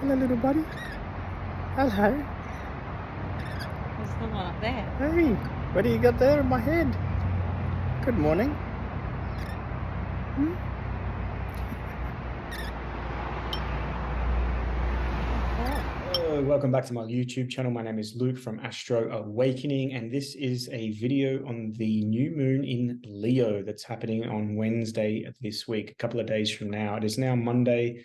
Hello, little buddy. Hello. What's the one up there? Hey, what do you got there in my head? Good morning. Welcome back to my YouTube channel. My name is Luke from Astro Awakening, and this is a video on the new moon in Leo that's happening on Wednesday of this week, a couple of days from now. It is now Monday,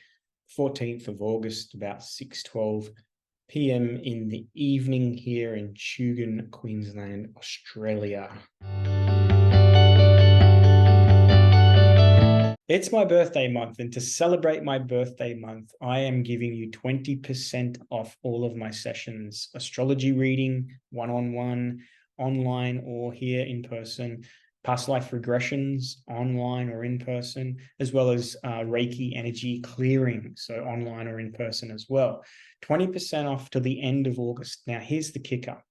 14th of August, about 6:12 p.m. in the evening here in Tugun, Queensland, Australia. It's my birthday month, and to celebrate my birthday month, I am giving you 20% off all of my sessions, astrology reading, one-on-one, online or here in person, past life regressions, online or in person, as well as Reiki energy clearing, so online or in person as well. 20% off to the end of August. Now, here's the kicker.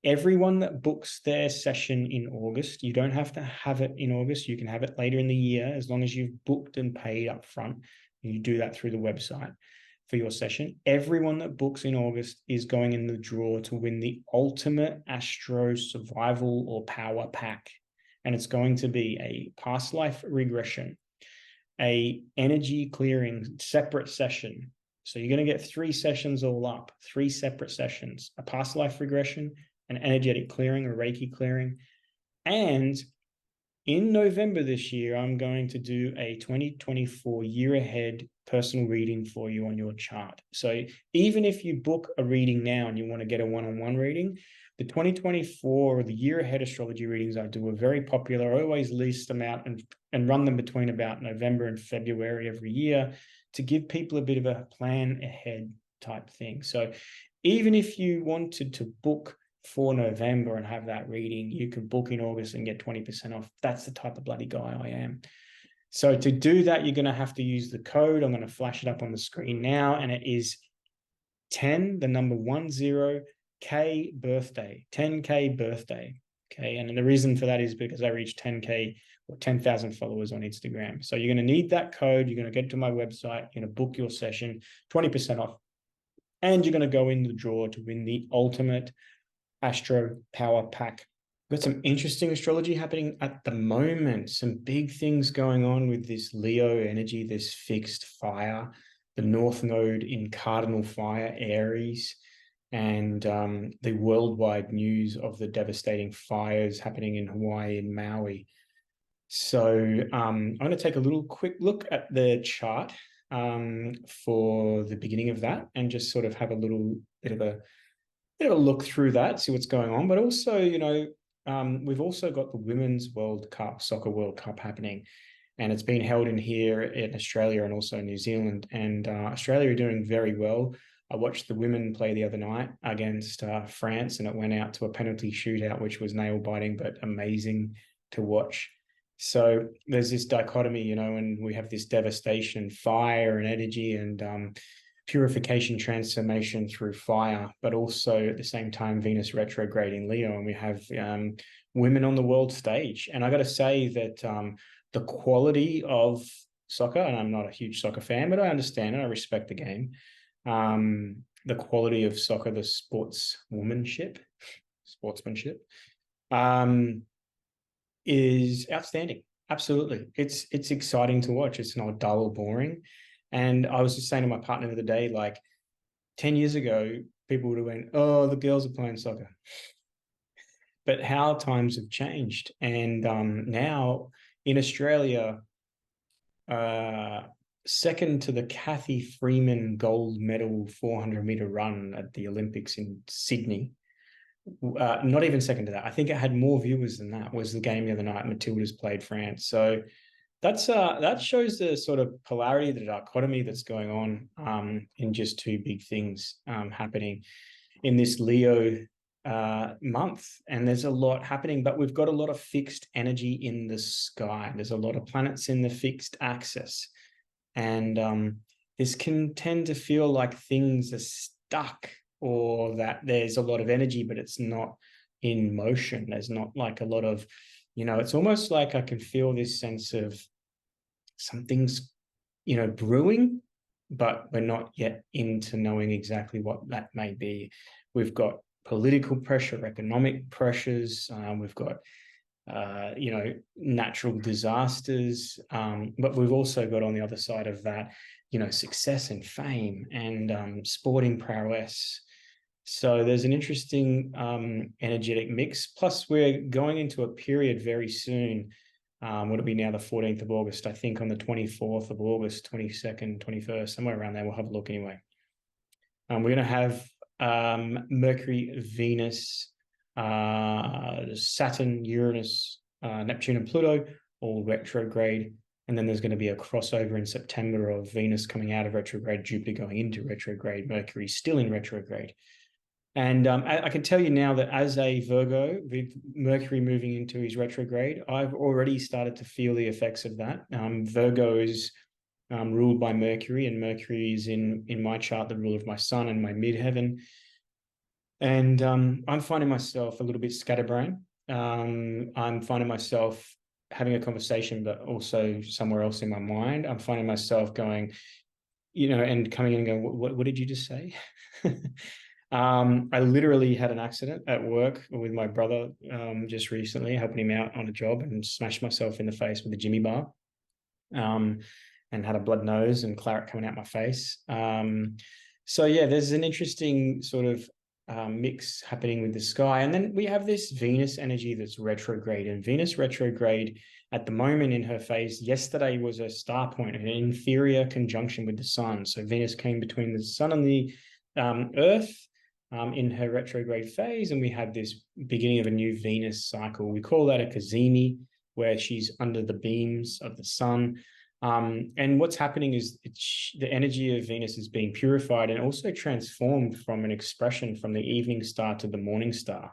Everyone that books their session in August, you don't have to have it in August. You can have it later in the year as long as you've booked and paid up front. You do that through the website for your session. Everyone that books in August is going in the draw to win the ultimate Astro survival or power pack. And it's going to be a past life regression, a energy clearing separate session. So you're going to get 3 sessions all up, 3 separate sessions, a past life regression, an energetic clearing or Reiki clearing. And in November this year, I'm going to do a 2024 year ahead personal reading for you on your chart. So even if you book a reading now and you want to get a one-on-one reading, the 2024 or the year ahead astrology readings I do are very popular. I always list them out and run them between about November and February every year to give people a bit of a plan ahead type thing. So even if you wanted to book for November and have that reading, you can book in August and get 20% off. That's the type of bloody guy I am. So to do that, you're going to have to use the code. I'm going to flash it up on the screen now, and it is 10, the number 10K birthday, 10K birthday. Okay. And the reason for that is because I reached 10K or 10,000 followers on Instagram. So you're going to need that code. You're going to get to my website, you're going to book your session, 20% off, and you're going to go in the draw to win the ultimate Astro Power Pack. Got some interesting astrology happening at the moment. Some big things going on with this Leo energy, this fixed fire, the North Node in Cardinal Fire, Aries, and the worldwide news of the devastating fires happening in Hawaii and Maui. So I'm going to take a little quick look at the chart for the beginning of that and just sort of have a little bit of a look through that, see what's going on. But also, we've also got the Women's World Cup, Soccer World Cup happening, and it's been held in here in Australia and also New Zealand. And Australia are doing very well. I watched the women play the other night against France, and it went out to a penalty shootout, which was nail-biting but amazing to watch. So there's this dichotomy, and we have this devastation, fire and energy, and purification, transformation through fire, but also at the same time Venus retrograde in Leo, and we have women on the world stage. And I got to say that the quality of soccer, and I'm not a huge soccer fan, but I understand and I respect the game. The quality of soccer, the sportsmanship, is outstanding. Absolutely, it's exciting to watch. It's not dull or boring. And I was just saying to my partner the other day, like 10 years ago, people would have went, oh, the girls are playing soccer. But how times have changed. And now in Australia, second to the Kathy Freeman gold medal 400-meter run at the Olympics in Sydney, not even second to that. I think it had more viewers than that, was the game the other night. Matildas played France. So that shows the sort of polarity, the dichotomy that's going on in just 2 big things happening in this Leo month. And there's a lot happening, but we've got a lot of fixed energy in the sky. There's a lot of planets in the fixed axis. And this can tend to feel like things are stuck, or that there's a lot of energy, but it's not in motion. There's not like a lot of, it's almost like I can feel this sense of something's, brewing, but we're not yet into knowing exactly what that may be. We've got political pressure, economic pressures. We've got natural disasters, but we've also got on the other side of that, success and fame and sporting prowess. So there's an interesting energetic mix. Plus, we're going into a period very soon. What'll be now the 14th of August, I think on the 24th of August, 22nd, 21st, somewhere around there. We'll have a look anyway. We're going to have Mercury, Venus, Saturn, Uranus, Neptune, and Pluto all retrograde. And then there's going to be a crossover in September of Venus coming out of retrograde, Jupiter going into retrograde, Mercury still in retrograde. And I can tell you now that as a Virgo, with Mercury moving into his retrograde, I've already started to feel the effects of that. Virgo is ruled by Mercury, and Mercury is in my chart the rule of my sun and my midheaven. And I'm finding myself a little bit scatterbrained. I'm finding myself having a conversation, but also somewhere else in my mind. I'm finding myself going, and coming in and going, what did you just say? I literally had an accident at work with my brother just recently, helping him out on a job, and smashed myself in the face with a Jimmy bar, and had a blood nose and claret coming out my face. So yeah, there's an interesting sort of mix happening with the sky. And then we have this Venus energy that's retrograde, and Venus retrograde at the moment in her phase yesterday was a star point, an inferior conjunction with the sun. So Venus came between the sun and the Earth in her retrograde phase, and we had this beginning of a new Venus cycle. We call that a cazimi, where she's under the beams of the sun. And what's happening is the energy of Venus is being purified and also transformed from an expression from the evening star to the morning star.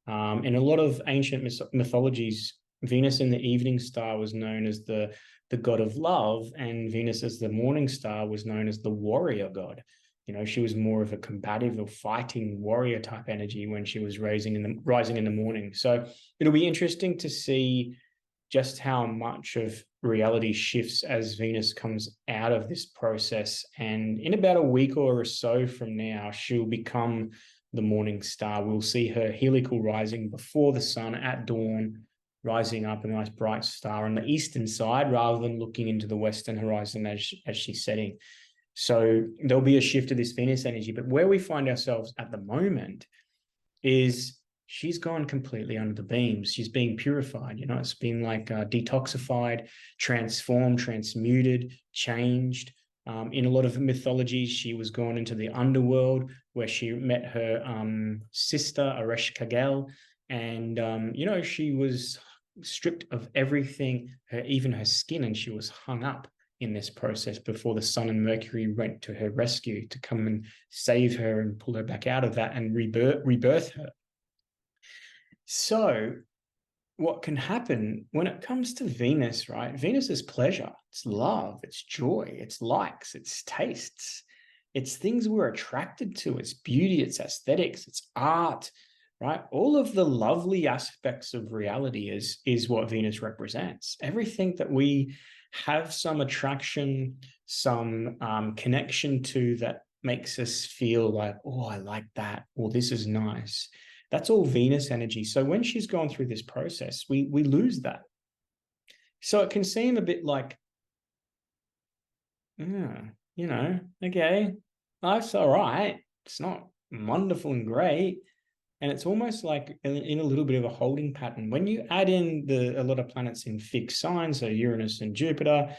In a lot of ancient mythologies, Venus in the evening star was known as the god of love, and Venus as the morning star was known as the warrior god. She was more of a combative or fighting warrior type energy when she was rising in the morning. So it'll be interesting to see just how much of reality shifts as Venus comes out of this process. And in about a week or so from now, she'll become the morning star. We'll see her helical rising before the sun at dawn, rising up a nice bright star on the eastern side rather than looking into the western horizon as she's setting. So there'll be a shift of this Venus energy. But where we find ourselves at the moment is she's gone completely under the beams. She's being purified. It's been like detoxified, transformed, transmuted, changed. In a lot of mythologies, she was gone into the underworld where she met her sister, Aresh Kagel. And, she was stripped of everything, even her skin, and she was hung up in this process before the sun and Mercury went to her rescue to come and save her and pull her back out of that and rebirth her. So what can happen when it comes to Venus, right? Venus is pleasure, it's love, it's joy, it's likes, it's tastes, it's things we're attracted to, it's beauty, it's aesthetics, it's art, right? All of the lovely aspects of reality is what Venus represents. Everything that we have some attraction, some connection to that makes us feel like, oh, I like that, or this is nice. That's all Venus energy. So when she's gone through this process, we lose that. So it can seem a bit like, okay, that's all right. It's not wonderful and great. And it's almost like in a little bit of a holding pattern. When you add in a lot of planets in fixed signs, so Uranus and Jupiter,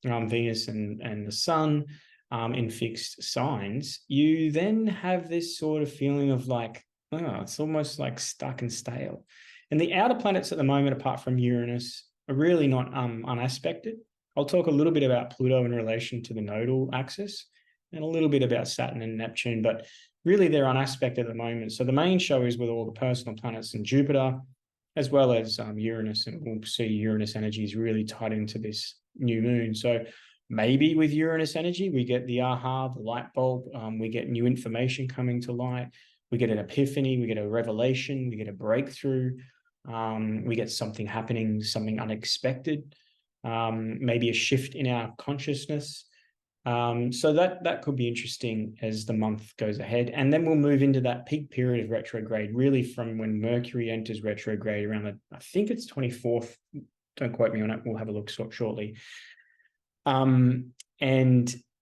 Venus and the sun in fixed signs, you then have this sort of feeling of like, it's almost like stuck and stale. And the outer planets at the moment, apart from Uranus, are really not unaspected. I'll talk a little bit about Pluto in relation to the nodal axis and a little bit about Saturn and Neptune, but really they're unaspected at the moment. So the main show is with all the personal planets and Jupiter, as well as Uranus, and we'll see Uranus energy is really tied into this new moon. So maybe with Uranus energy, we get the aha, the light bulb, we get new information coming to light, we get an epiphany, we get a revelation, we get a breakthrough, we get something happening, something unexpected, maybe a shift in our consciousness. So that could be interesting as the month goes ahead. And then we'll move into that peak period of retrograde, really from when Mercury enters retrograde around I think it's 24th. Don't quote me on it. We'll have a look shortly. And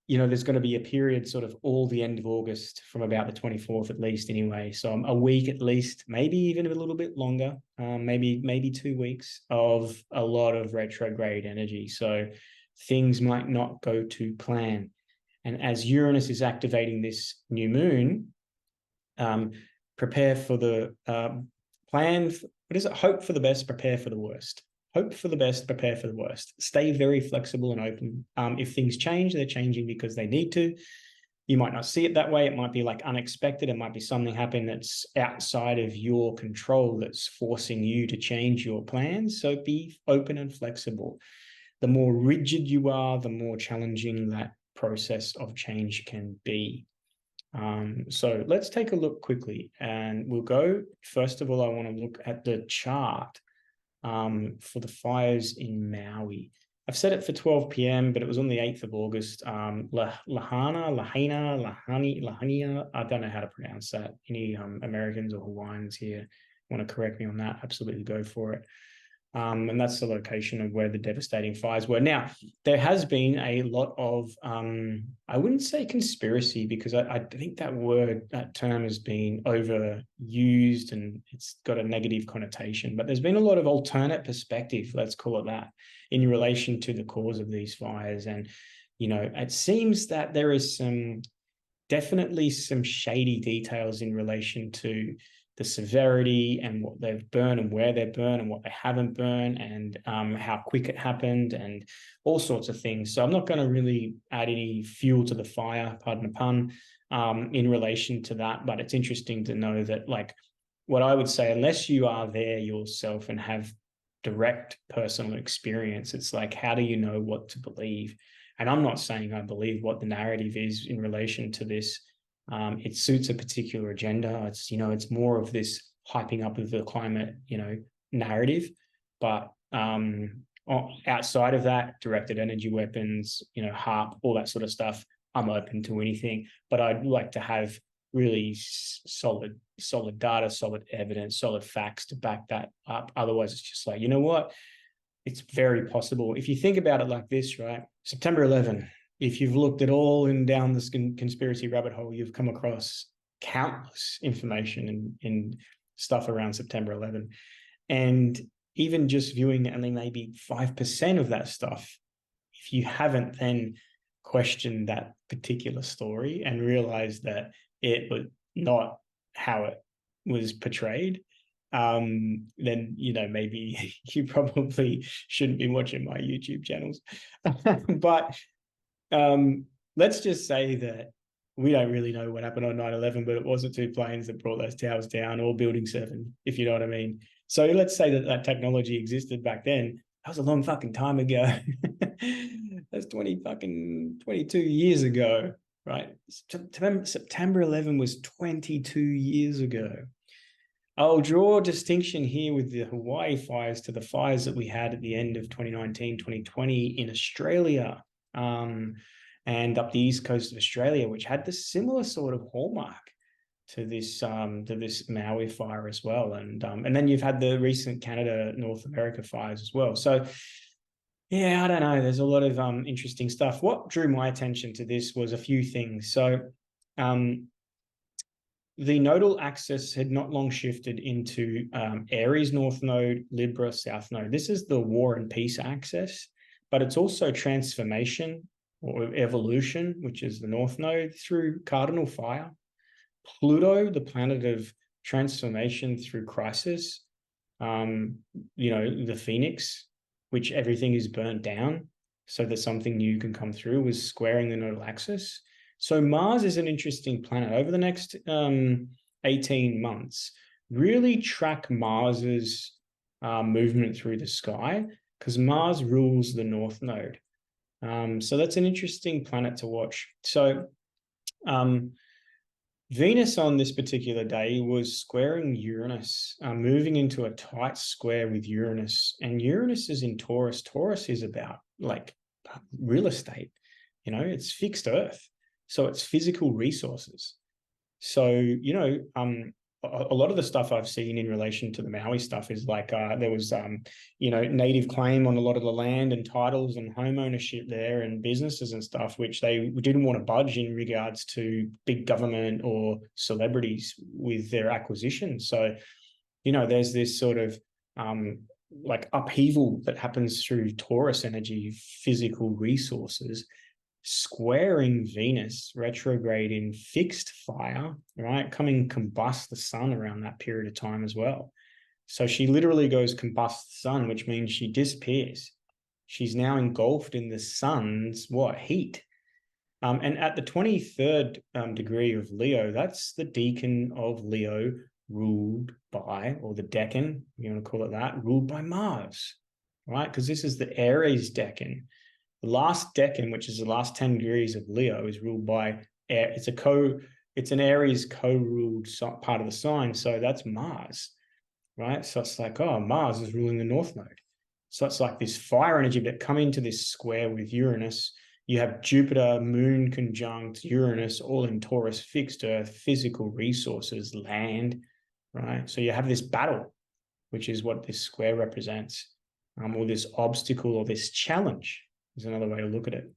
there's going to be a period sort of all the end of August from about the 24th at least anyway. So a week at least, maybe even a little bit longer, maybe 2 weeks of a lot of retrograde energy. So things might not go to plan. And as Uranus is activating this new moon, prepare for the hope for the best, prepare for the worst. Hope for the best, prepare for the worst. Stay very flexible and open. If things change, they're changing because they need to. You might not see it that way. It might be like unexpected. It might be something happen that's outside of your control that's forcing you to change your plans. So be open and flexible. The more rigid you are, the more challenging that process of change can be. So let's take a look quickly, and we'll go. First of all, I want to look at the chart for the fires in Maui. I've set it for 12 p.m., but it was on the 8th of August. Lahania. I don't know how to pronounce that. Any Americans or Hawaiians here want to correct me on that? Absolutely go for it. And that's the location of where the devastating fires were. Now, there has been a lot of, I wouldn't say conspiracy, because I think that term has been overused and it's got a negative connotation, but there's been a lot of alternate perspective, let's call it that, in relation to the cause of these fires. And, it seems that there is definitely some shady details in relation to the severity and what they've burned and where they're burned and what they haven't burned, and how quick it happened and all sorts of things. So I'm not going to really add any fuel to the fire, pardon the pun, in relation to that. But it's interesting to know that, like, what I would say, unless you are there yourself and have direct personal experience, it's like, how do you know what to believe? And I'm not saying I believe what the narrative is in relation to this. It suits a particular agenda. It's more of this hyping up of the climate, narrative. But outside of that, directed energy weapons, HARP, all that sort of stuff, I'm open to anything. But I'd like to have really solid data, solid evidence, solid facts to back that up. Otherwise, it's just like, you know what? It's very possible. If you think about it like this, right? September 11, if you've looked at all and down this conspiracy rabbit hole, you've come across countless information in stuff around September 11. And even just viewing only maybe 5% of that stuff, if you haven't then questioned that particular story and realized that it was not how it was portrayed, then maybe you probably shouldn't be watching my YouTube channels. But let's just say that we don't really know what happened on 9/11, but it wasn't two planes that brought those towers down, or Building 7, if you know what I mean. So let's say that technology existed back then. That was a long fucking time ago. That's 22 years ago, right? September 11 was 22 years ago. I'll draw a distinction here with the Hawaii fires to the fires that we had at the end of 2019, 2020 in Australia, and up the east coast of Australia, which had the similar sort of hallmark to this Maui fire as well. And then you've had the recent Canada, North America fires as well. So yeah, I don't know. There's a lot of interesting stuff. What drew my attention to this was a few things. So the nodal axis had not long shifted into Aries North Node, Libra South Node. This is the war and peace axis, but it's also transformation or evolution, which is the North Node, through cardinal fire. Pluto, the planet of transformation through crisis, the Phoenix, which everything is burnt down so that something new can come through, was squaring the nodal axis. So Mars is an interesting planet. Over the next 18 months, really track Mars's movement through the sky, because Mars rules the North Node. So that's an interesting planet to watch. So Venus on this particular day was squaring Uranus, moving into a tight square with Uranus. And Uranus is in Taurus. Taurus is about like real estate. it's fixed earth. So it's physical resources. So, a lot of the stuff I've seen in relation to the Maui stuff is like there was, native claim on a lot of the land and titles and home ownership there and businesses and stuff, which they didn't want to budge in regards to big government or celebrities with their acquisition. So, there's this sort of like upheaval that happens through Taurus energy, physical resources, squaring Venus retrograde in fixed fire, right? Coming combust the sun around that period of time as well. So she literally goes combust the sun, which means she disappears. She's now engulfed in the sun's heat. And at the 23rd degree of Leo, that's the decan of Leo ruled by, or the decan, you want to call it that, ruled by Mars, right? Because this is the Aries decan. The last decan, which is the last 10 degrees of Leo, is ruled by air. It's an Aries co-ruled part of the sign. So that's Mars, right? So it's like, Mars is ruling the North Node. So it's like this fire energy that come into this square with Uranus. You have Jupiter, Moon conjunct Uranus, all in Taurus, fixed earth, physical resources, land, right? So you have this battle, which is what this square represents, or this obstacle or this challenge is another way to look at it.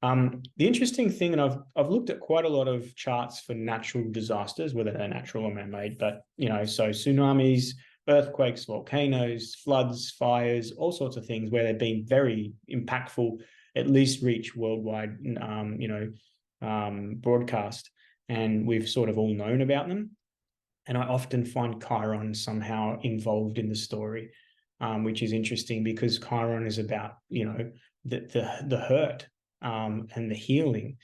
The interesting thing, and I've looked at quite a lot of charts for natural disasters, whether they're natural or man-made, but so tsunamis, earthquakes, volcanoes, floods, fires, all sorts of things where they've been very impactful, at least reach worldwide, broadcast, and we've sort of all known about them. And I often find Chiron somehow involved in the story, which is interesting because Chiron is about, the hurt and the healing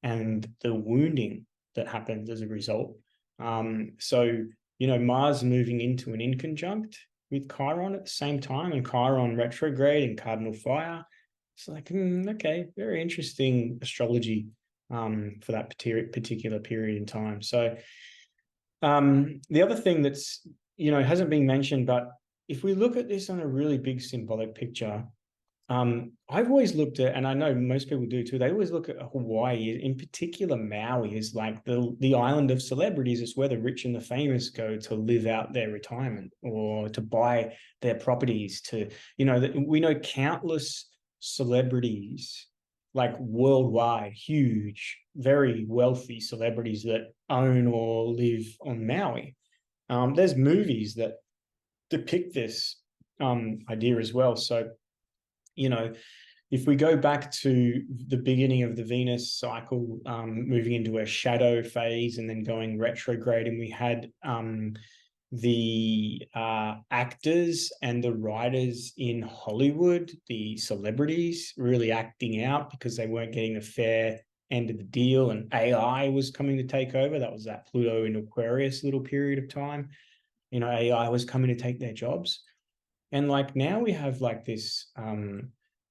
and the wounding that happens as a result. So, Mars moving into an inconjunct with Chiron at the same time, and Chiron retrograde in cardinal fire. It's like, okay, very interesting astrology for that particular period in time. So the other thing that's, hasn't been mentioned, but if we look at this on a really big symbolic picture, I've always looked at, and I know most people do too, they always look at Hawaii, in particular Maui, as like the island of celebrities. It's where the rich and the famous go to live out their retirement or to buy their properties. We know countless celebrities, like worldwide, huge, very wealthy celebrities that own or live on Maui. There's movies that depict this idea as well. So, if we go back to the beginning of the Venus cycle, moving into a shadow phase and then going retrograde, and we had the actors and the writers in Hollywood, the celebrities, really acting out because they weren't getting a fair end of the deal, and AI was coming to take over. That was that Pluto in Aquarius little period of time. AI was coming to take their jobs. And like now we have like this,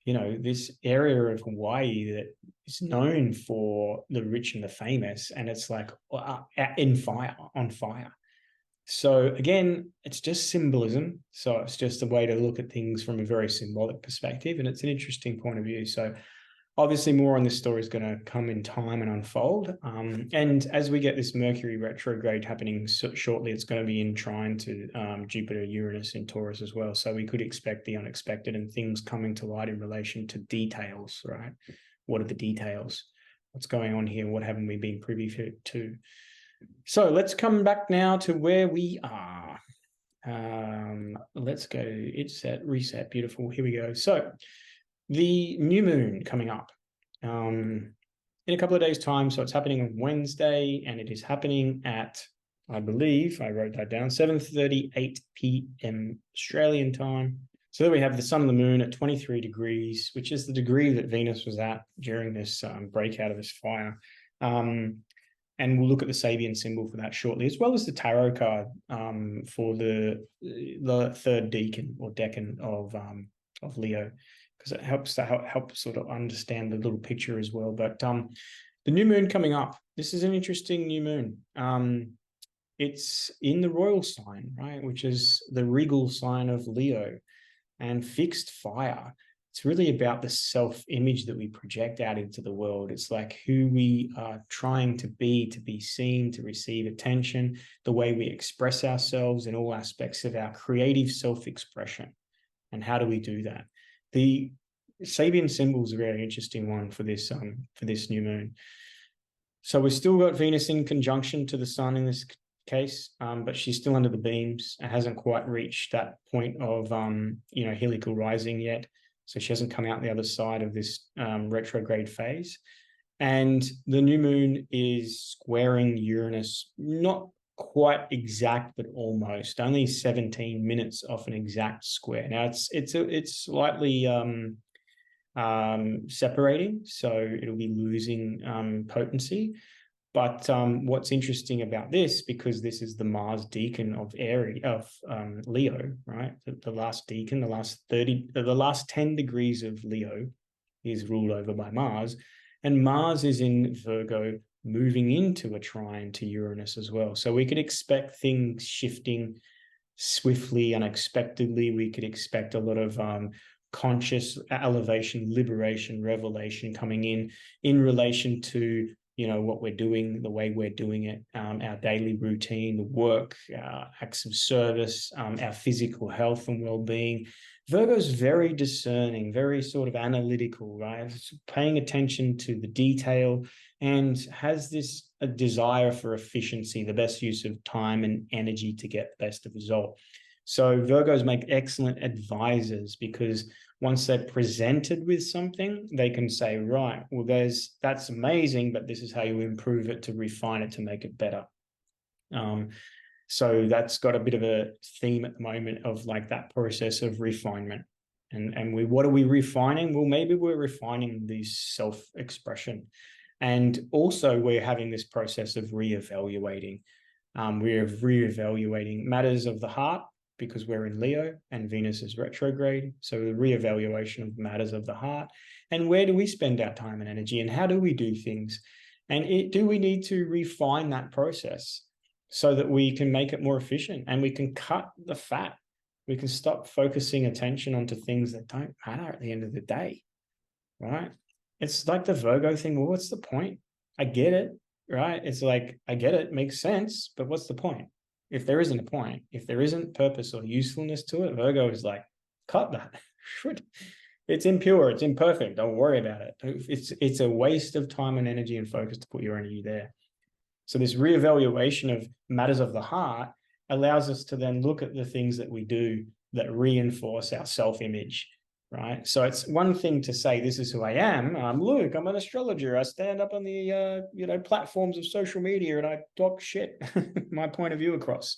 this area of Hawaii that is known for the rich and the famous, and it's like on fire. So again, it's just symbolism. So it's just a way to look at things from a very symbolic perspective, and it's an interesting point of view. So obviously more on this story is going to come in time and unfold. And as we get this Mercury retrograde happening shortly, it's going to be in trine to Jupiter, Uranus in Taurus as well. So we could expect the unexpected and things coming to light in relation to details, right? What are the details? What's going on here? What haven't we been privy to? So let's come back now to where we are. Let's go. It's set, reset. Beautiful. Here we go. So the new moon coming up in a couple of days' time. So it's happening on Wednesday, and it is happening at, I believe, I wrote that down, 7:38 p.m. Australian time. So there we have the sun and the moon at 23 degrees, which is the degree that Venus was at during this breakout of this fire. And we'll look at the Sabian symbol for that shortly, as well as the tarot card for the third decan or decan of Leo, because it helps to help sort of understand the little picture as well. But the new moon coming up, this is an interesting new moon. It's in the royal sign, right, which is the regal sign of Leo, and fixed fire. it's really about the self-image that we project out into the world. It's like who we are trying to be seen, to receive attention, the way we express ourselves in all aspects of our creative self-expression. And how do we do that? The Sabian symbol is a very interesting one for this new moon. So we've still got Venus in conjunction to the sun in this case, but she's still under the beams and hasn't quite reached that point of heliacal rising yet. So she hasn't come out the other side of this retrograde phase. And the new moon is squaring Uranus, not quite exact, but almost, only 17 minutes off an exact square. Now it's slightly separating, so it'll be losing potency. But what's interesting about this, because this is the Mars decan of Leo, right? The last decan, the last 10 degrees of Leo is ruled over by Mars, and Mars is in Virgo, moving into a trine to Uranus as well. So we could expect things shifting swiftly, unexpectedly. We could expect a lot of conscious elevation, liberation, revelation coming in relation to what we're doing, the way we're doing it, our daily routine, the work, acts of service, our physical health and well-being. Virgo's very discerning, very sort of analytical, right? It's paying attention to the detail and has this a desire for efficiency, the best use of time and energy to get the best result. So Virgos make excellent advisors, because once they're presented with something, they can say, right, well, that's amazing, but this is how you improve it, to refine it, to make it better. So that's got a bit of a theme at the moment of like that process of refinement. And what are we refining? Well, maybe we're refining this self-expression. And also we're having this process of reevaluating. We're reevaluating matters of the heart, because we're in Leo and Venus is retrograde. So the reevaluation of matters of the heart, and where do we spend our time and energy, and how do we do things? And do we need to refine that process so that we can make it more efficient, and we can cut the fat? We can stop focusing attention onto things that don't matter at the end of the day, right? It's like the Virgo thing. Well, what's the point? I get it, right? It's like, I get it, makes sense, but what's the point? If there isn't a point, if there isn't purpose or usefulness to it, Virgo is like, cut that. It's impure, it's imperfect, don't worry about it. It's a waste of time and energy and focus to put your energy there. So this reevaluation of matters of the heart allows us to then look at the things that we do that reinforce our self-image, right? So it's one thing to say, this is who I am. I'm Luke, I'm an astrologer. I stand up on the platforms of social media and I talk shit, my point of view across.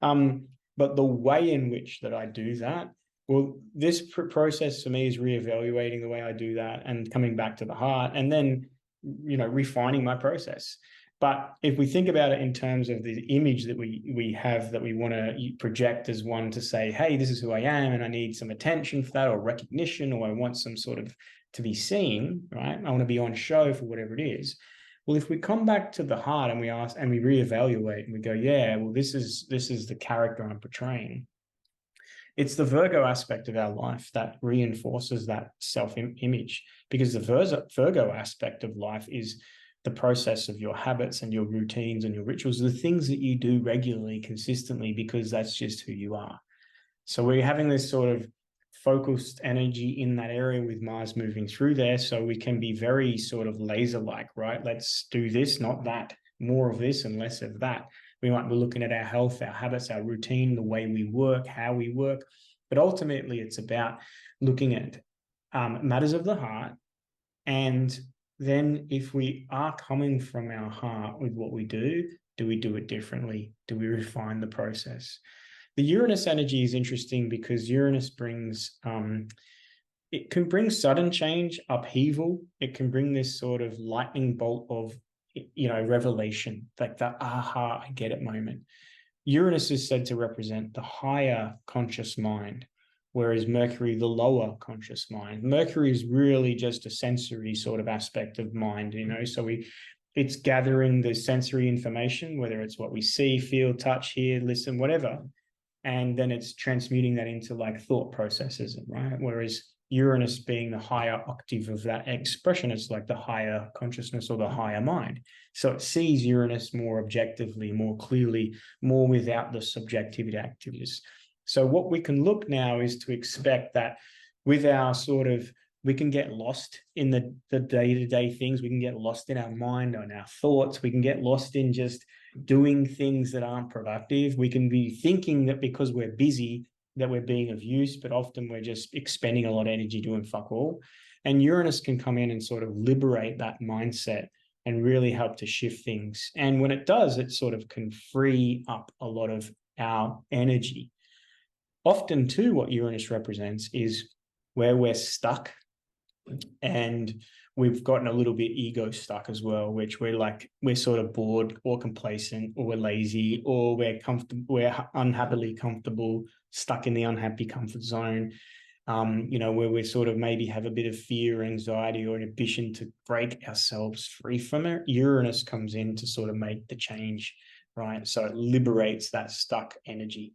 But the way in which that I do that, well, this process for me is reevaluating the way I do that and coming back to the heart, and then, refining my process. But if we think about it in terms of the image that we have, that we want to project as one to say, hey, this is who I am, and I need some attention for that, or recognition, or I want some sort of to be seen, right? I want to be on show for whatever it is. Well, if we come back to the heart and we ask and we reevaluate and we go, yeah, well, this is the character I'm portraying. It's the Virgo aspect of our life that reinforces that self-image, because the Virgo aspect of life is the process of your habits and your routines and your rituals, the things that you do regularly, consistently, because that's just who you are. So we're having this sort of focused energy in that area with Mars moving through there. So we can be very sort of laser-like, right? Let's do this, not that, more of this and less of that. We might be looking at our health, our habits, our routine, the way we work, how we work. But ultimately, it's about looking at matters of the heart. And then if we are coming from our heart with what we do we do it differently? Do we refine the process? The Uranus energy is interesting because Uranus brings, it can bring sudden change, upheaval. It can bring this sort of lightning bolt of, revelation, like that aha, I get it moment. Uranus is said to represent the higher conscious mind, whereas Mercury, the lower conscious mind. Mercury is really just a sensory sort of aspect of mind, so it's gathering the sensory information, whether it's what we see, feel, touch, hear, listen, whatever. And then it's transmuting that into like thought processes, right? Whereas Uranus being the higher octave of that expression. It's like the higher consciousness or the higher mind. So it sees Uranus more objectively, more clearly, more without the subjectivity activities. So what we can look now is to expect that with our sort of, we can get lost in the day-to-day things. We can get lost in our mind and our thoughts. We can get lost in just doing things that aren't productive. We can be thinking that because we're busy, that we're being of use, but often we're just expending a lot of energy doing fuck all. And Uranus can come in and sort of liberate that mindset and really help to shift things. And when it does, it sort of can free up a lot of our energy. Often too, what Uranus represents is where we're stuck and we've gotten a little bit ego stuck as well, which we're sort of bored or complacent, or we're lazy, or we're comfortable, we're unhappily comfortable, stuck in the unhappy comfort zone. Where we sort of maybe have a bit of fear, anxiety, or ambition to break ourselves free from it. Uranus comes in to sort of make the change, right? So it liberates that stuck energy.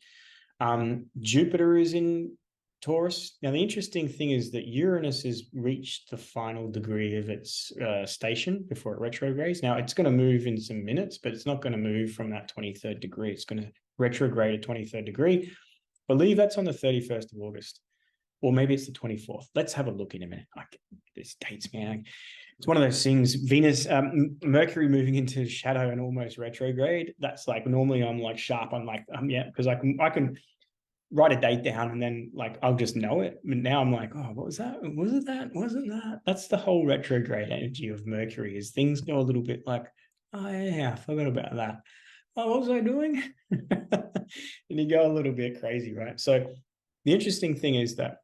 Jupiter is in Taurus. Now, the interesting thing is that Uranus has reached the final degree of its station before it retrogrades. Now, it's going to move in some minutes, but it's not going to move from that 23rd degree. It's going to retrograde at 23rd degree. I believe that's on the 31st of August, or maybe it's the 24th. Let's have a look in a minute. This dates, man. It's one of those things. Venus, Mercury moving into shadow and almost retrograde. That's like, normally I'm like sharp. I'm like, yeah, because I can write a date down and then like I'll just know it. But now I'm like, oh, what was that? Was it that? Wasn't that? That's the whole retrograde energy of Mercury, is things go a little bit like, oh yeah, I forgot about that. Oh, what was I doing? And you go a little bit crazy, right? So the interesting thing is that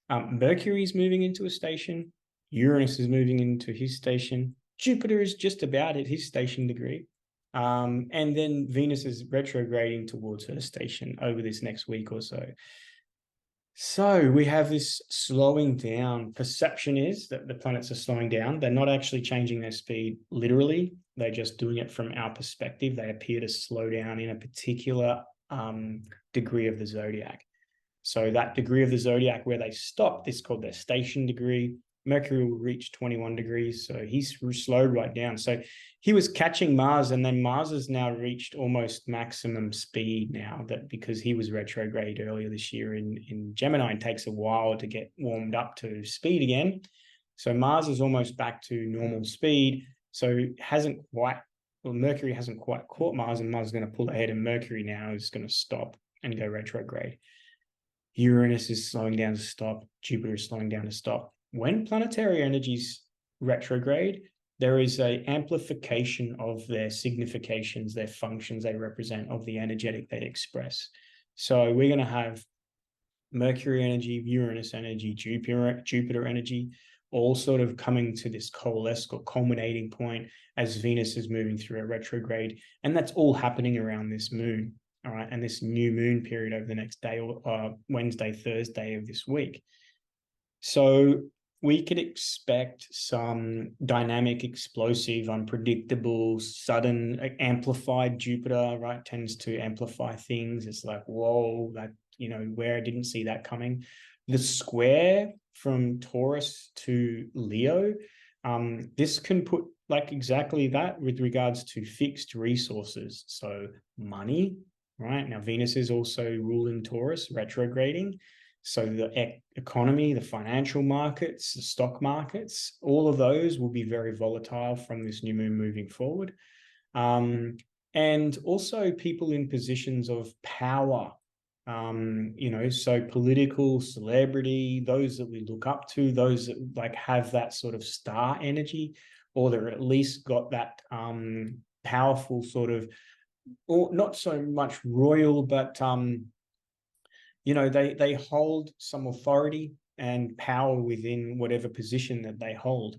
Mercury is moving into a station, Uranus is moving into his station, Jupiter is just about at his station degree. And then Venus is retrograding towards her station over this next week or so. So we have this slowing down. Perception is that the planets are slowing down. They're not actually changing their speed literally. They're just doing it from our perspective. They appear to slow down in a particular degree of the zodiac. So that degree of the zodiac where they stop, this is called their station degree. Mercury will reach 21 degrees. So he's slowed right down. So he was catching Mars, and then Mars has now reached almost maximum speed now, that because he was retrograde earlier this year in Gemini, it takes a while to get warmed up to speed again. So Mars is almost back to normal speed. So Mercury hasn't quite caught Mars, and Mars is going to pull ahead, and Mercury now is going to stop and go retrograde. Uranus is slowing down to stop. Jupiter is slowing down to stop. When planetary energies retrograde, there is an amplification of their significations, their functions they represent, of the energetic they express. So we're going to have Mercury energy, Uranus energy, Jupiter energy, all sort of coming to this coalesce or culminating point as Venus is moving through a retrograde. And that's all happening around this moon. All right. And this new moon period over the next day, or Wednesday, Thursday of this week. So we could expect some dynamic, explosive, unpredictable, sudden, amplified. Jupiter, right, tends to amplify things. It's like, whoa, that, where I didn't see that coming. The square from Taurus to Leo, this can put like exactly that with regards to fixed resources. So money, right? Now, Venus is also ruling Taurus, retrograding. So the economy, the financial markets, the stock markets, all of those will be very volatile from this new moon moving forward. And also people in positions of power, so political, celebrity, those that we look up to, those that like have that sort of star energy, or they're at least got that powerful sort of, or not so much royal, but they hold some authority and power within whatever position that they hold.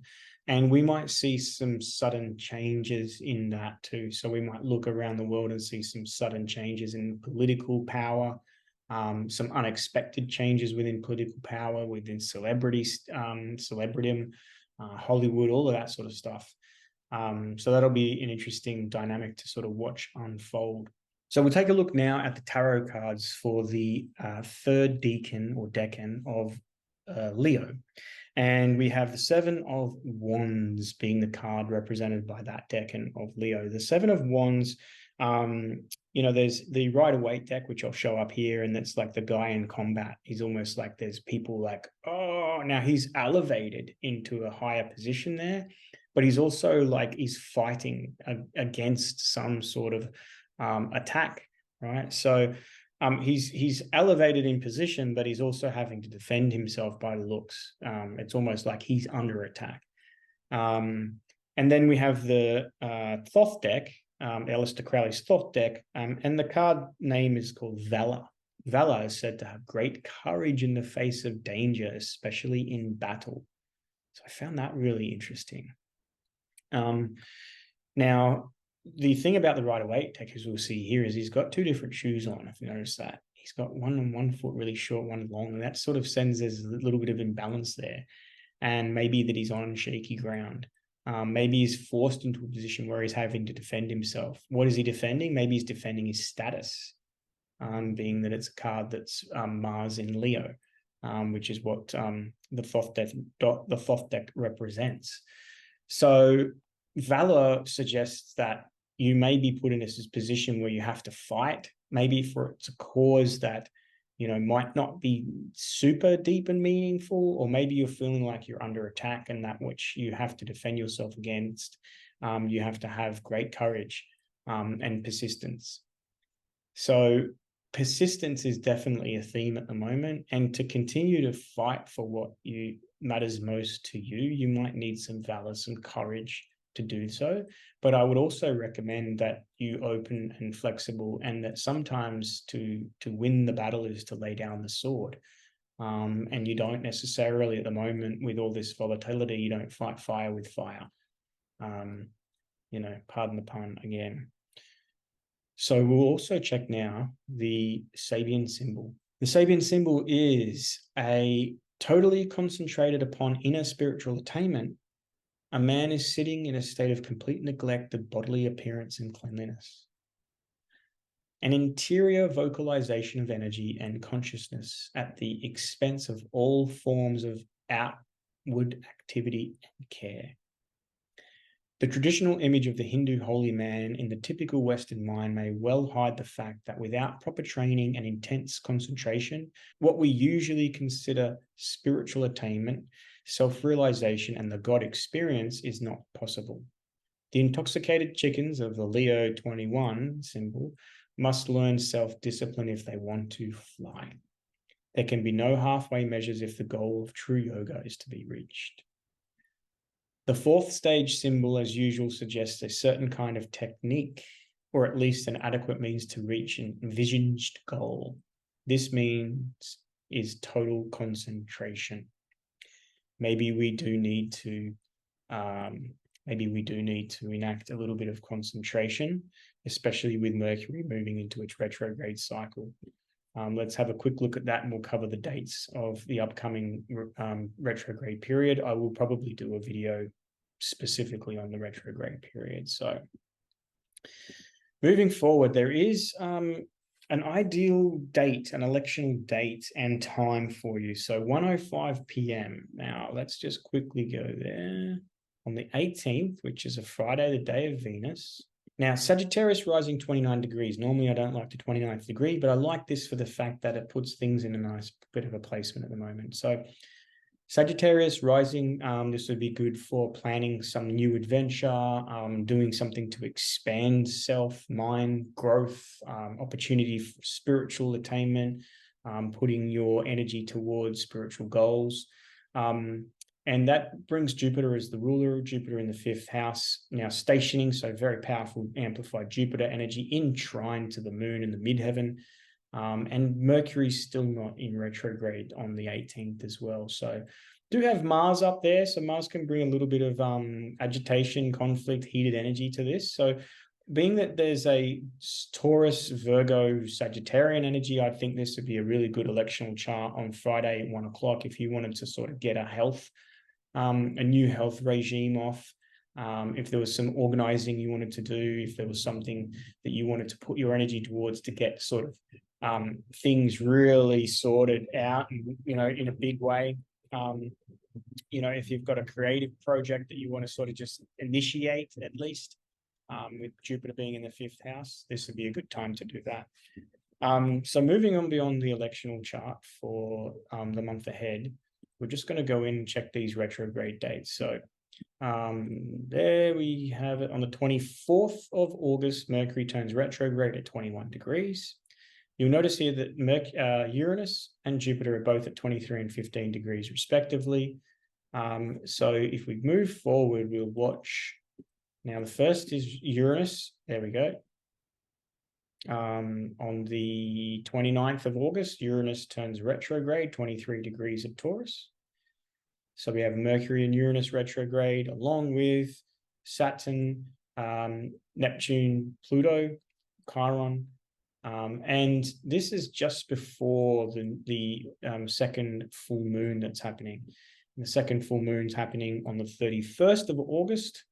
And we might see some sudden changes in that too. So we might look around the world and see some sudden changes in political power, some unexpected changes within political power, within celebrities, celebridom, Hollywood, all of that sort of stuff. So that'll be an interesting dynamic to sort of watch unfold. So we'll take a look now at the tarot cards for the third decan or decan of Leo. And we have the Seven of Wands being the card represented by that decan of Leo. The Seven of Wands, there's the Rider-Waite deck, which I'll show up here, and that's like the guy in combat. He's almost like there's people like, oh, now he's elevated into a higher position there, but he's also like he's fighting against some sort of attack, right? So he's elevated in position, but he's also having to defend himself by the looks. It's almost like he's under attack. And then we have the Thoth deck, Aleister Crowley's Thoth deck, and the card name is called Valor. Valor is said to have great courage in the face of danger, especially in battle. So I found that really interesting. Now, the thing about the Rider-Waite deck, as we'll see here, is he's got two different shoes on, if you notice that. He's got one on one foot really short, one long, and that sort of sends there's a little bit of imbalance there. And maybe that he's on shaky ground. Maybe he's forced into a position where he's having to defend himself. What is he defending? Maybe he's defending his status, being that it's a card that's Mars in Leo, which is what the Thoth deck represents. So Valor suggests that you may be put in this position where you have to fight, maybe for it's a cause that, might not be super deep and meaningful, or maybe you're feeling like you're under attack and that which you have to defend yourself against. You have to have great courage and persistence. So persistence is definitely a theme at the moment, and to continue to fight for what matters most to you, you might need some valor, some courage to do so. But I would also recommend that you open and flexible, and that sometimes to win the battle is to lay down the sword. And you don't necessarily at the moment, with all this volatility, you don't fight fire with fire. Pardon the pun again. So we'll also check now the Sabian symbol. The Sabian symbol is a totally concentrated upon inner spiritual attainment. A man is sitting in a state of complete neglect of bodily appearance and cleanliness. An interior vocalization of energy and consciousness at the expense of all forms of outward activity and care. The traditional image of the Hindu holy man in the typical Western mind may well hide the fact that without proper training and intense concentration, what we usually consider spiritual attainment, self-realization, and the God experience is not possible. The intoxicated chickens of the Leo 21 symbol must learn self-discipline if they want to fly. There can be no halfway measures if the goal of true yoga is to be reached. The fourth stage symbol, as usual, suggests a certain kind of technique, or at least an adequate means to reach an envisioned goal. This means is total concentration. Maybe we do need to enact a little bit of concentration, especially with Mercury moving into its retrograde cycle. Let's have a quick look at that, and we'll cover the dates of the upcoming retrograde period. I will probably do a video specifically on the retrograde period. So moving forward, there is an ideal date, an electional date and time for you. So 1:05 p.m. Now, let's just quickly go there. On the 18th, which is a Friday, the day of Venus. Now, Sagittarius rising 29 degrees. Normally, I don't like the 29th degree, but I like this for the fact that it puts things in a nice bit of a placement at the moment. So Sagittarius rising, this would be good for planning some new adventure, doing something to expand self, mind, growth, opportunity for spiritual attainment, putting your energy towards spiritual goals. And that brings Jupiter as the ruler, Jupiter in the 5th house, now stationing, so very powerful, amplified Jupiter energy in trine to the moon in the midheaven. And Mercury's still not in retrograde on the 18th as well. So do have Mars up there. So Mars can bring a little bit of agitation, conflict, heated energy to this. So being that there's a Taurus, Virgo, Sagittarian energy, I think this would be a really good electional chart on Friday at 1 o'clock if you wanted to sort of get a new health regime off. If there was some organizing you wanted to do, if there was something that you wanted to put your energy towards to get sort of things really sorted out, in a big way. You know, if you've got a creative project that you want to sort of just initiate at least, with Jupiter being in the 5th house, this would be a good time to do that. So moving on beyond the electional chart for the month ahead, we're just going to go in and check these retrograde dates. So there we have it on the 24th of August, Mercury turns retrograde at 21 degrees. You'll notice here that Uranus and Jupiter are both at 23 and 15 degrees respectively. So if we move forward, we'll watch. Now, the first is Uranus. There we go. On the 29th of August, Uranus turns retrograde, 23 degrees of Taurus. So we have Mercury and Uranus retrograde, along with Saturn, Neptune, Pluto, Chiron. And this is just before the second full moon that's happening. And the second full moon's happening on the 31st of August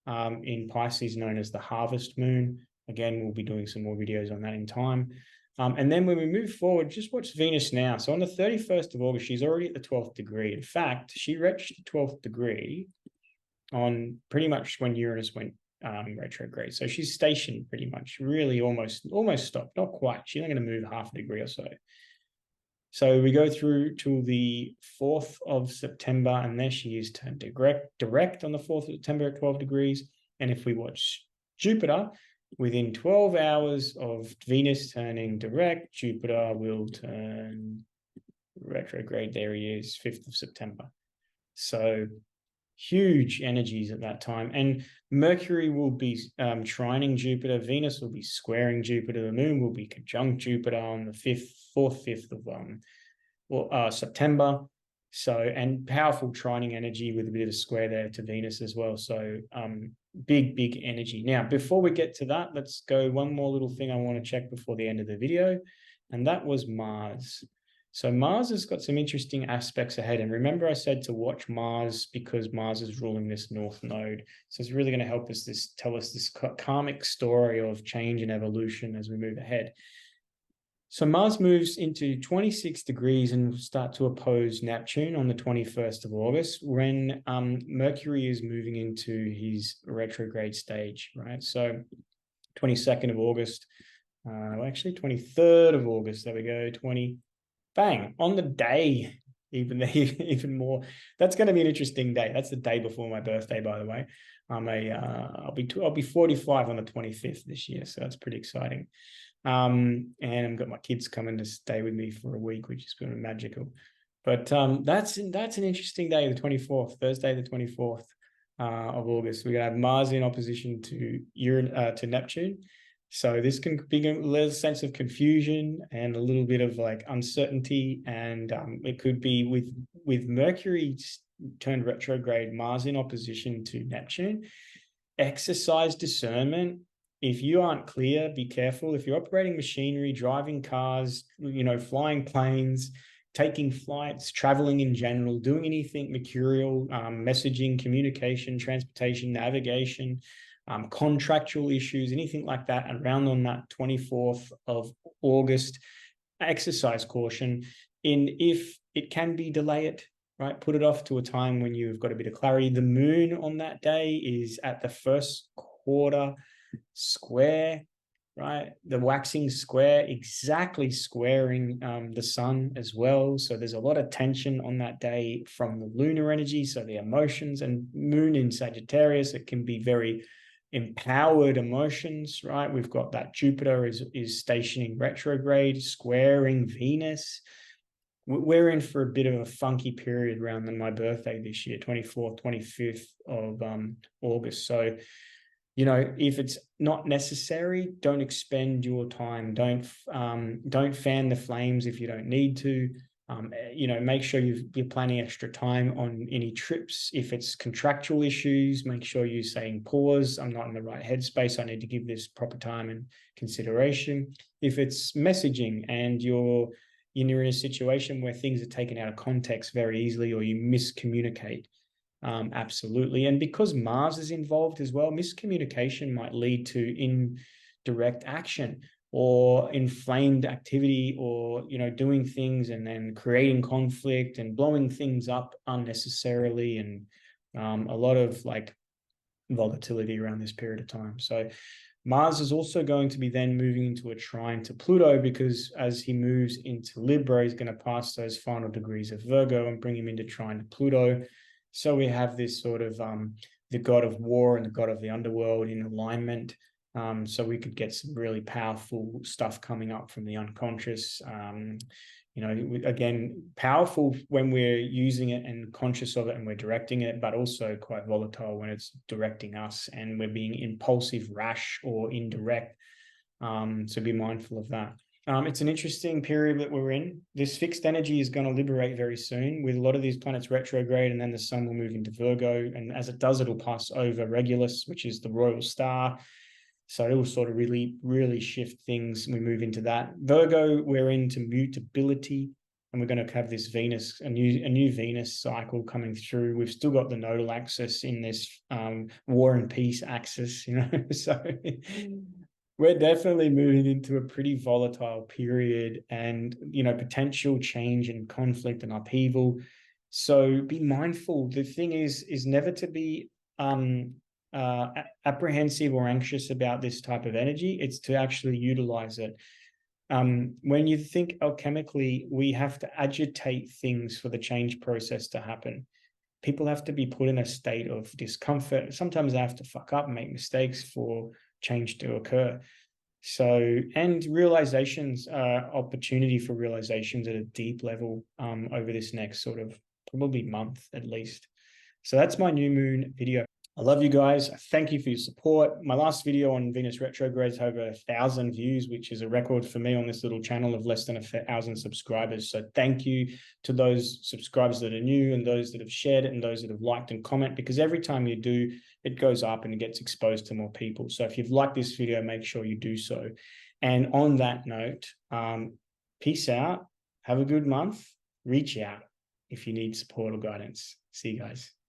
in Pisces, known as the harvest moon. Again, we'll be doing some more videos on that in time. And then when we move forward, just watch Venus now. So on the 31st of August, she's already at the 12th degree. In fact, she reached the 12th degree on pretty much when Uranus went retrograde. So she's stationed pretty much, really almost stopped, not quite. She's only going to move half a degree or so. So we go through to the 4th of September, and there she is turned direct on the 4th of September at 12 degrees. And if we watch Jupiter, within 12 hours of Venus turning direct, Jupiter will turn retrograde. There he is, 5th of September. So huge energies at that time. And Mercury will be trining Jupiter. Venus will be squaring Jupiter. The moon will be conjunct Jupiter on the 4th, 5th of September. So, and powerful trining energy with a bit of a square there to Venus as well. So big energy. Now, before we get to that, let's go one more little thing I want to check before the end of the video. And that was Mars. So Mars has got some interesting aspects ahead. And remember I said to watch Mars because Mars is ruling this north node. So it's really going to help us tell us this karmic story of change and evolution as we move ahead. So Mars moves into 26 degrees and will start to oppose Neptune on the 21st of August when Mercury is moving into his retrograde stage, right? So 22nd of August, actually 23rd of August, there we go, bang, on the day, even more. That's going to be an interesting day. That's the day before my birthday, by the way. I'll be 45 on the 25th this year, so that's pretty exciting. And I've got my kids coming to stay with me for a week, which is been magical. But that's an interesting day, the 24th, Thursday, the 24th of August. We're gonna have Mars in opposition to Neptune. So this can be a little sense of confusion and a little bit of like uncertainty. And it could be with Mercury turned retrograde, Mars in opposition to Neptune. Exercise discernment. If you aren't clear, be careful. If you're operating machinery, driving cars, flying planes, taking flights, traveling in general, doing anything mercurial, messaging, communication, transportation, navigation, contractual issues, anything like that, around on that 24th of August, exercise caution. If it can be, delay it, right? Put it off to a time when you've got a bit of clarity. The moon on that day is at the first quarter square, right? The waxing square, exactly squaring the sun as well. So there's a lot of tension on that day from the lunar energy. So the emotions, and moon in Sagittarius, it can be very empowered emotions, right? We've got that Jupiter is stationing retrograde, squaring Venus. We're in for a bit of a funky period around my birthday this year, 24th, 25th of August. So, if it's not necessary, don't expend your time. Don't fan the flames if you don't need to. Make sure you're planning extra time on any trips. If it's contractual issues, make sure you're saying pause. I'm not in the right headspace. I need to give this proper time and consideration. If it's messaging and you're in a situation where things are taken out of context very easily, or you miscommunicate, absolutely. And because Mars is involved as well, miscommunication might lead to indirect action. or inflamed activity, or, you know, doing things and then creating conflict and blowing things up unnecessarily, and a lot of like volatility around this period of time. So Mars is also going to be then moving into a trine to Pluto, because as he moves into Libra, he's going to pass those final degrees of Virgo and bring him into trine to Pluto. So we have this sort of the god of war and the god of the underworld in alignment. So we could get some really powerful stuff coming up from the unconscious. You know, again, powerful when we're using it and conscious of it and we're directing it, but also quite volatile when it's directing us and we're being impulsive, rash, or indirect. So be mindful of that. It's an interesting period that we're in. This fixed energy is going to liberate very soon with a lot of these planets retrograde, and then the sun will move into Virgo. And as it does, it'll pass over Regulus, which is the royal star. So it will sort of really, really shift things. We move into that. Virgo, we're into mutability, and we're going to have this Venus, a new Venus cycle coming through. We've still got the nodal axis in this war and peace axis, you know. So we're definitely moving into a pretty volatile period, and, you know, potential change and conflict and upheaval. So be mindful. The thing is never to be apprehensive or anxious about this type of energy. It's to actually utilize it. When you think alchemically, we have to agitate things for the change process to happen. People have to be put in a state of discomfort. Sometimes they have to fuck up and make mistakes for change to occur. So, and realizations, opportunity for realizations at a deep level over this next sort of probably month at least. So that's my new moon video. I love you guys. Thank you for your support. My last video on Venus retrograde has over 1,000 views, which is a record for me on this little channel of less than 1,000 subscribers. So thank you to those subscribers that are new, and those that have shared it, and those that have liked and comment, because every time you do, it goes up and it gets exposed to more people. So if you've liked this video, make sure you do so. And on that note, peace out. Have a good month. Reach out if you need support or guidance. See you guys.